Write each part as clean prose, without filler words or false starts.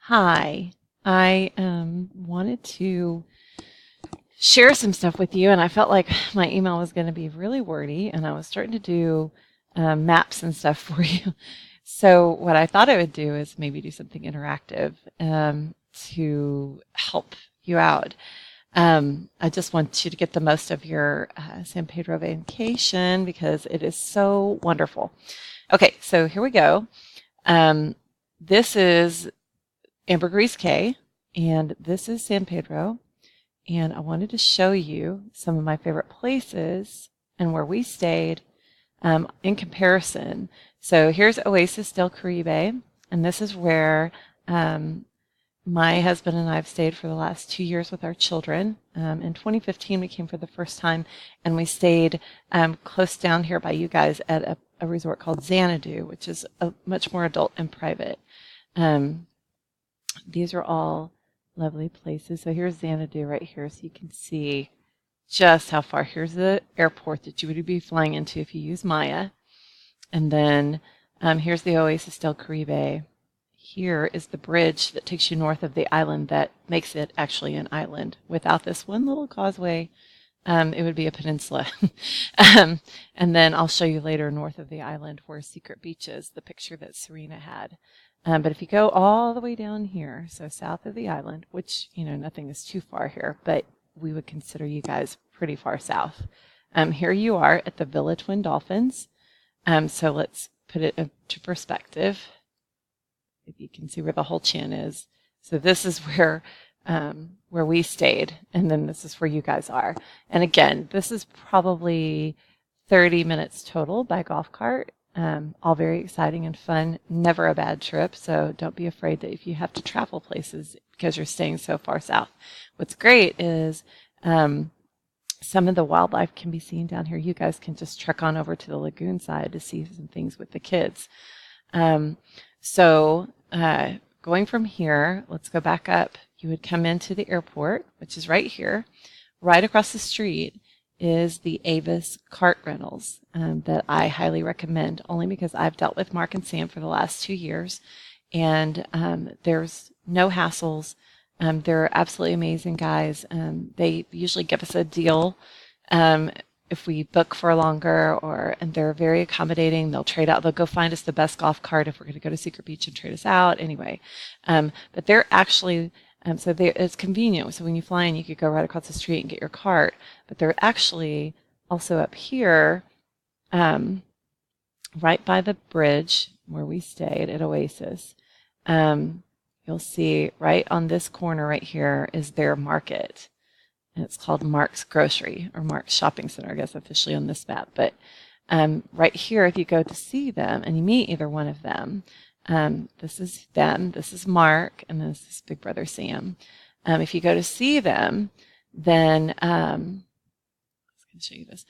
Hi, I wanted to share some stuff with you, and I felt like my email was going to be really wordy, and I was starting to do maps and stuff for you. So, what I thought I would do is maybe do something interactive to help you out. I just want you to get the most of your San Pedro vacation because it is so wonderful. Okay, so here we go. Um, this is Ambergris Cay, and this is San Pedro. And I wanted to show you some of my favorite places and where we stayed in comparison. So here's Oasis del Caribe, and this is where my husband and I have stayed for the last 2 years with our children. In 2015, we came for the first time, and we stayed close down here by you guys at a resort called Xanadu, which is much more adult and private. These are all lovely places. So here's Xanadu right here, so you can see just how far. Here's the airport that you would be flying into if you use Maya. And then here's the Oasis del Caribe. Here is the bridge that takes you north of the island that makes it actually an island. Without this one little causeway, it would be a peninsula. And then I'll show you later north of the island where Secret Beach is, the picture that Serena had. But if you go all the way down here, so south of the island, which, nothing is too far here, but we would consider you guys pretty far south. Here you are at the Villa Twin Dolphins. So let's put it into perspective. If you can see where the whole chin is. So this is where we stayed, and then this is where you guys are. And again, this is probably 30 minutes total by golf cart. All very exciting and fun. Never a bad trip, so don't be afraid that if you have to travel places because you're staying so far south. What's great is some of the wildlife can be seen down here. You guys can just trek on over to the lagoon side to see some things with the kids. So going from here, let's go back up. You would come into the airport, which is right here. Right across the street is the Avis cart rentals that I highly recommend, only because I've dealt with Mark and Sam for the last 2 years, and there's no hassles. They're absolutely amazing guys. They usually give us a deal if we book for longer, and they're very accommodating. They'll trade out. They'll go find us the best golf cart if we're going to go to Secret Beach and trade us out anyway. But they're actually it's convenient. So when you fly in, you could go right across the street and get your cart. But they're actually also up here, right by the bridge where we stayed at Oasis. You'll see right on this corner right here is their market. And it's called Mark's Grocery or Mark's Shopping Center, I guess officially on this map. But right here, if you go to see them and you meet either one of them, this is them, this is Mark, and this is Big Brother Sam. If you go to see them, then I was going to show you this.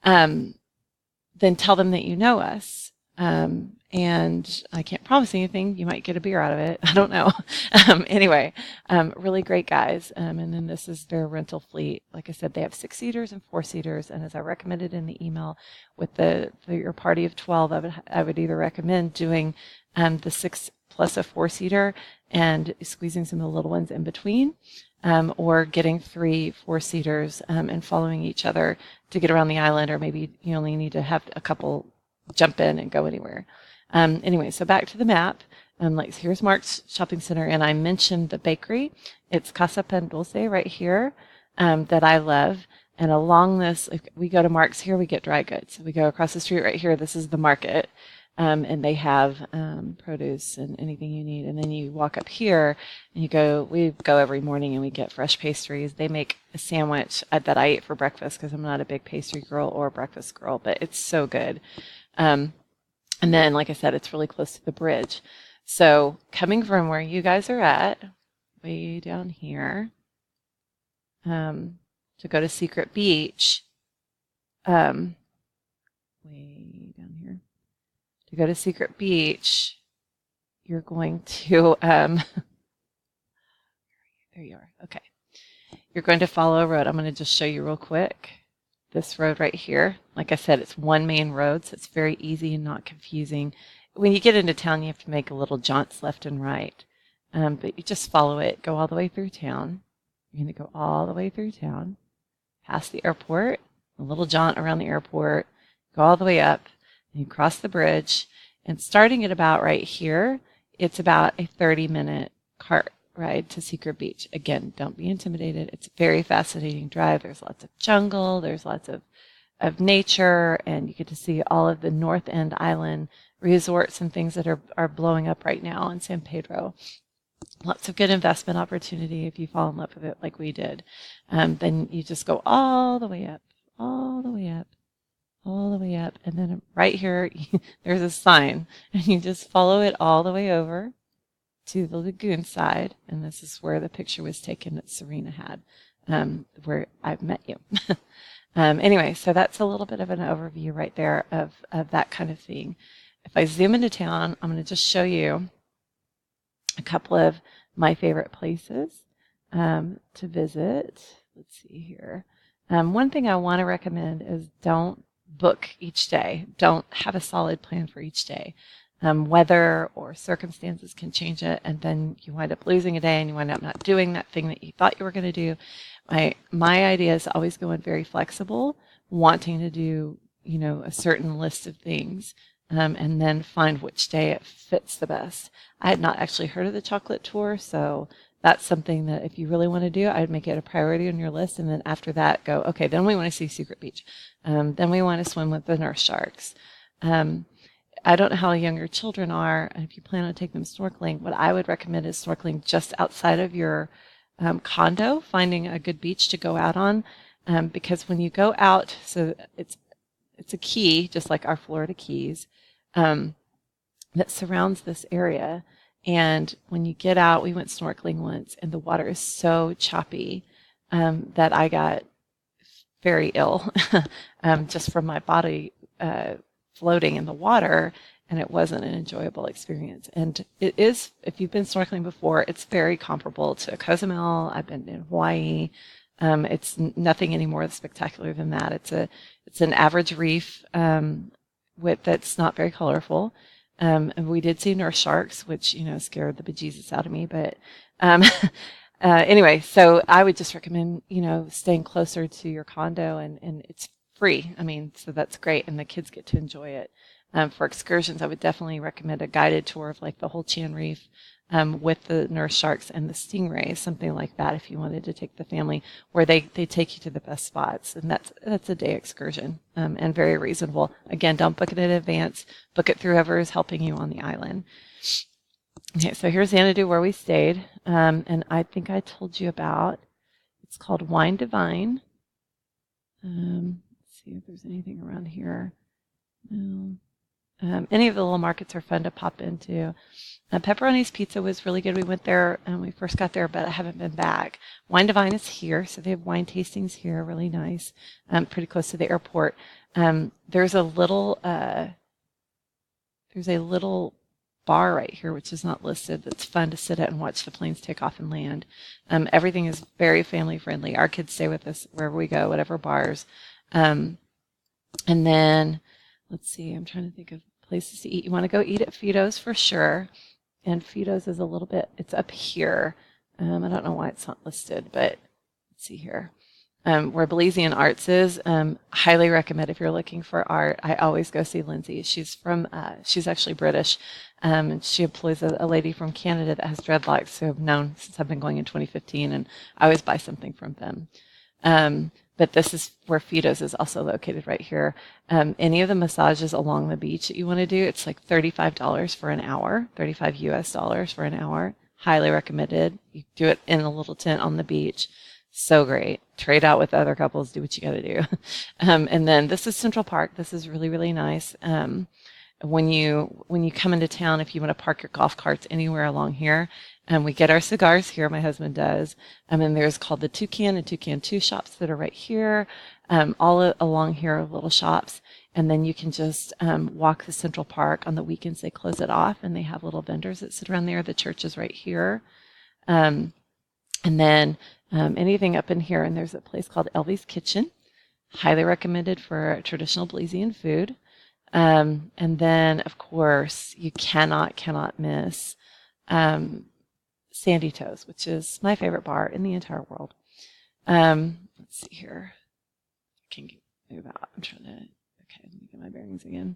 Then tell them that you know us. And I can't promise anything. You might get a beer out of it. I don't know. Anyway, really great guys. And then this is their rental fleet. Like I said, they have 6-seaters and 4-seaters. And as I recommended in the email, with your party of 12, I would either recommend doing the 6 plus a 4-seater and squeezing some of the little ones in between, or getting 3 4-seaters and following each other to get around the island, or maybe you only need to have a couple jump in and go anywhere. Anyway, so back to the map. Here's Mark's Shopping Center, and I mentioned the bakery. It's Casa Pan Dulce right here that I love. And along this, if we go to Mark's here, we get dry goods. We go across the street right here. This is the market, and they have produce and anything you need. And then you walk up here, and we go every morning, and we get fresh pastries. They make a sandwich that I eat for breakfast because I'm not a big pastry girl or breakfast girl, but it's so good. And then, like I said, it's really close to the bridge. So coming from where you guys are at, way down here, to go to Secret Beach, way down here, to go to Secret Beach, you're going to, there you are, okay. You're going to follow a road. I'm going to just show you real quick. This road right here, like I said, it's one main road, so it's very easy and not confusing. When you get into town, you have to make a little jaunts left and right. but you just follow it, go all the way through town. You're going to go all the way through town, past the airport, a little jaunt around the airport, go all the way up, and you cross the bridge. And starting at about right here, it's about a 30-minute cart ride to Secret Beach. Again, don't be intimidated. It's a very fascinating drive. There's lots of jungle. There's lots of nature, and you get to see all of the North End Island resorts and things that are blowing up right now in San Pedro. Lots of good investment opportunity if you fall in love with it like we did. Then you just go all the way up, all the way up, all the way up. And then right here, there's a sign, and you just follow it all the way over to the lagoon side. And this is where the picture was taken that Serena had, where I've met you. Anyway, so that's a little bit of an overview right there of that kind of thing. If I zoom into town, I'm going to just show you a couple of my favorite places to visit. Let's see here. One thing I want to recommend is don't book each day. Don't have a solid plan for each day. Weather or circumstances can change it, and then you wind up losing a day and you wind up not doing that thing that you thought you were going to do. My idea is always go in very flexible, wanting to do, a certain list of things, and then find which day it fits the best. I had not actually heard of the chocolate tour, so that's something that if you really want to do, I'd make it a priority on your list. And then after that, go, okay, then we want to see Secret Beach. Then we want to swim with the nurse sharks. I don't know how young your children are. If you plan on taking them snorkeling, what I would recommend is snorkeling just outside of your condo, finding a good beach to go out on. Because when you go out, so it's a key, just like our Florida Keys, that surrounds this area. And when you get out, we went snorkeling once, and the water is so choppy that I got very ill just from my body floating in the water, and it wasn't an enjoyable experience. And it is, if you've been snorkeling before, it's very comparable to Cozumel. I've been in Hawaii. It's nothing any more spectacular than that. It's an average reef that's not very colorful. And we did see nurse sharks, which scared the bejesus out of me. But anyway, so I would just recommend staying closer to your condo, and it's free. So that's great, and the kids get to enjoy it. For excursions, I would definitely recommend a guided tour of like the whole Chan Reef with the nurse sharks and the stingrays, something like that. If you wanted to take the family, where they take you to the best spots, and that's a day excursion and very reasonable. Again, don't book it in advance. Book it through whoever is helping you on the island. Okay, so here's Xanadu where we stayed, and I think I told you about. It's called Wine Divine. Let's see if there's anything around here. No. Any of the little markets are fun to pop into. Pepperoni's Pizza was really good. We went there when we first got there, but I haven't been back. Wine Divine is here, so they have wine tastings here, really nice, pretty close to the airport. There's a little bar right here, which is not listed, that's fun to sit at and watch the planes take off and land. Everything is very family friendly. Our kids stay with us wherever we go, whatever bars. And then, let's see, I'm trying to think of places to eat. You want to go eat at Fido's for sure. And Fido's is it's up here. I don't know why it's not listed, but let's see here. Where Belizean Arts is, highly recommend if you're looking for art. I always go see Lindsay. She's actually British, and she employs a lady from Canada that has dreadlocks who I've known since I've been going in 2015, and I always buy something from them. But this is where Fido's is also located right here. Any of the massages along the beach that you want to do, it's like $35 for an hour, $35 US for an hour. Highly recommended. You do it in a little tent on the beach. So great. Trade out with other couples. Do what you got to do. And then this is Central Park. This is really, really nice. When you come into town, if you want to park your golf carts anywhere along here, we get our cigars here. My husband does. And then there's called the Toucan and Toucan 2 shops that are right here. All along here are little shops. And then you can just walk the Central Park. On the weekends, they close it off, and they have little vendors that sit around there. The church is right here. And then anything up in here, and there's a place called Elvie's Kitchen. Highly recommended for traditional Belizean food. And then, of course, you cannot miss Sandy Toes, which is my favorite bar in the entire world. Let's see here. I can move out. I'm trying to, okay, let me get my bearings again.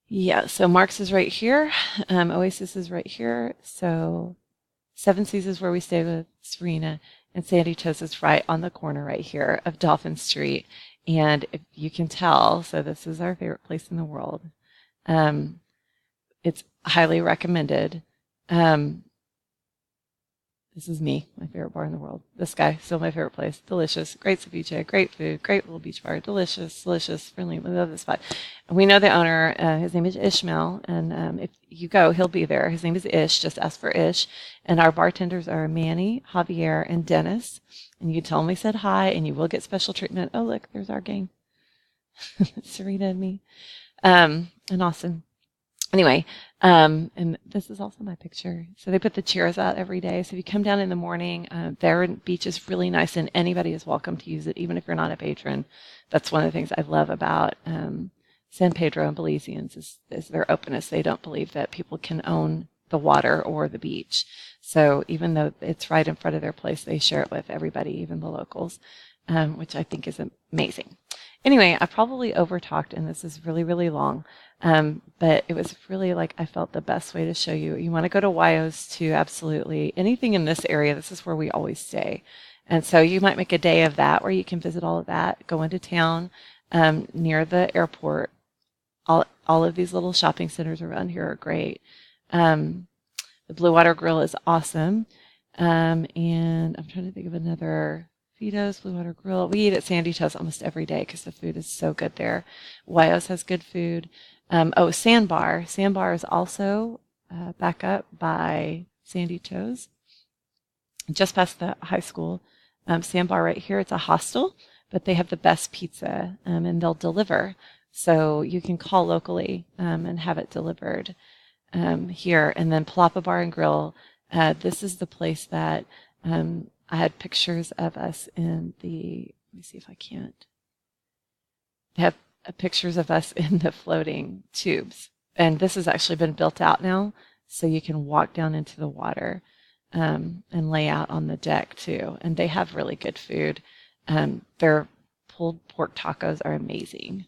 Yeah, so Mark's is right here. Oasis is right here. So Seven Seas is where we stay with Serena, and Sandy Toes is right on the corner right here of Dolphin Street. And if you can tell, so this is our favorite place in the world. It's highly recommended. This is me, my favorite bar in the world. This guy, still my favorite place. Delicious, great ceviche, great food, great little beach bar. Delicious, delicious, friendly. We love this spot. And we know the owner. His name is Ishmael, and if you go, he'll be there. His name is Ish. Just ask for Ish. And our bartenders are Manny, Javier, and Dennis. And you tell them we said hi, and you will get special treatment. Oh, look, there's our gang. Serena and me, and Austin. Anyway, and this is also my picture. So they put the chairs out every day. So if you come down in the morning, their beach is really nice, and anybody is welcome to use it, even if you're not a patron. That's one of the things I love about San Pedro and Belizeans is their openness. They don't believe that people can own the water or the beach. So even though it's right in front of their place, they share it with everybody, even the locals, which I think is amazing. Anyway, I probably overtalked, and this is really, really long. But it was really like I felt the best way to show you. You want to go to Wyo's too, absolutely. Anything in this area, this is where we always stay. And so you might make a day of that where you can visit all of that, go into town near the airport. All of these little shopping centers around here are great. The Blue Water Grill is awesome. And I'm trying to think of another. Fido's, Blue Water Grill. We eat at Sandy Toes almost every day because the food is so good there. Wyo's has good food. Sandbar. Sandbar is also back up by Sandy Toes, just past the high school. Sandbar right here, it's a hostel, but they have the best pizza, and they'll deliver. So you can call locally and have it delivered here. And then Palapa Bar and Grill. This is the place that I had pictures of us in the, let me see if I can't. I have pictures of us in the floating tubes. And this has actually been built out now, so you can walk down into the water and lay out on the deck too. And they have really good food. Their pulled pork tacos are amazing.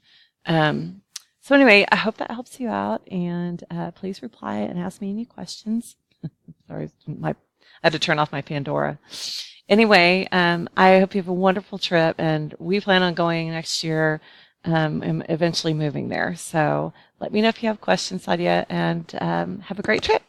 So anyway, I hope that helps you out. And please reply and ask me any questions. Sorry, I had to turn off my Pandora. Anyway, I hope you have a wonderful trip, and we plan on going next year and eventually moving there. So let me know if you have questions, Sadia, and have a great trip.